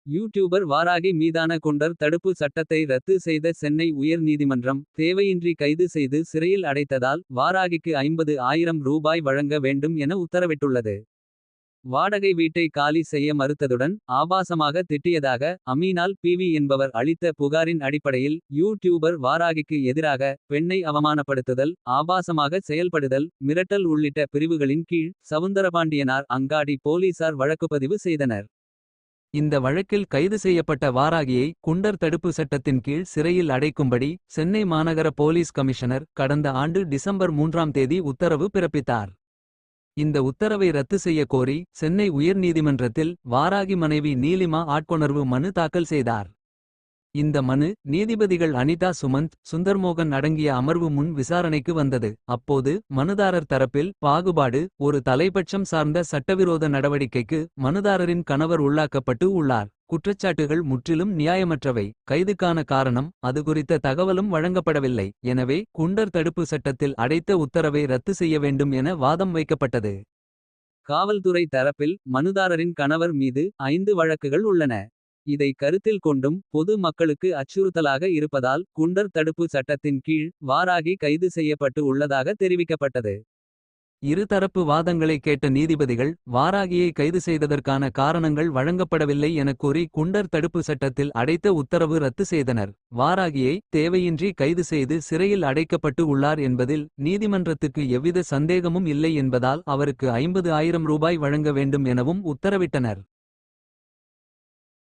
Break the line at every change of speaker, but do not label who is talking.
YouTuber Varahi மீதான குண்டர் தடுப்பு சட்டத்தை ரத்து செய்த சென்னை உயர் நீதிமன்றம். தேவையின்றி கைது செய்து சிறையில் அடைத்ததால் வாராகிக்கு 50,000 ரூபாய் வழங்க வேண்டும் என உத்தரவிட்டுள்ளது. வாடகை வீட்டை காலி செய்ய மறுத்ததுடன் ஆபாசமாக திட்டியதாக அமீனால் பிவி என்பவர் அளித்த புகாரின் அடிப்படையில். யூடியூபர் வாராகிக்கு எதிராக பெண்ணை அவமானப்படுத்துதல், ஆபாசமாக செயல்படுதல், மிரட்டல் உள்ளிட்ட பிரிவுகளின் கீழ் சவுந்தரபாண்டியனார் அங்காடி போலீசார் வழக்குப்பதிவு செய்தனர்.
இந்த வழக்கில் கைது செய்யப்பட்ட வாராகியை குண்டர் தடுப்பு சட்டத்தின் கீழ் சிறையில் அடைக்கும்படி சென்னை மாநகர போலீஸ் கமிஷனர் கடந்த ஆண்டு டிசம்பர் 3ஆம் தேதி உத்தரவு பிறப்பித்தார். இந்த உத்தரவை ரத்து செய்ய கோரி சென்னை உயர்நீதிமன்றத்தில் வாராகி மனைவி நீலிமா ஆட்கொணர்வு மனு தாக்கல் செய்தார். இந்த மனு நீதிபதிகள் அனிதா சுமந்த், சுந்தர்மோகன் அடங்கிய அமர்வு முன் விசாரணைக்கு வந்தது. அப்போது மனுதாரர் தரப்பில் பாகுபாடு, ஒரு தலைபட்சம் சார்ந்த சட்டவிரோத நடவடிக்கைக்கு மனுதாரரின் கணவர் உள்ளாக்கப்பட்டு உள்ளார். குற்றச்சாட்டுகள் முற்றிலும் நியாயமற்றவை. கைதுக்கான காரணம் அது குறித்த தகவலும் வழங்கப்படவில்லை. எனவே குண்டர் தடுப்பு சட்டத்தில் அடைத்த உத்தரவை ரத்து செய்ய வேண்டும் என வாதம் வைக்கப்பட்டது.
காவல்துறை தரப்பில் மனுதாரரின் கணவர் மீது 5 வழக்குகள் உள்ளன. இதை கருத்தில் கொண்டும் பொது மக்களுக்கு அச்சுறுத்தலாக இருப்பதால் குண்டர் தடுப்பு சட்டத்தின் கீழ் வாராகி கைது செய்யப்பட்டு உள்ளதாக தெரிவிக்கப்பட்டது.
இருதரப்பு வாதங்களை கேட்ட நீதிபதிகள் வாராகியை கைது செய்ததற்கான காரணங்கள் வழங்கப்படவில்லை எனக் கூறி குண்டர் தடுப்பு சட்டத்தில் அடைத்த உத்தரவு ரத்து செய்தனர். வாராகியை தேவையின்றி கைது செய்து சிறையில் அடைக்கப்பட்டு உள்ளார் என்பதில் நீதிமன்றத்துக்கு எவ்வித சந்தேகமும் இல்லை என்பதால் அவருக்கு 50,000 ரூபாய் வழங்க வேண்டும் எனவும் உத்தரவிட்டனர்.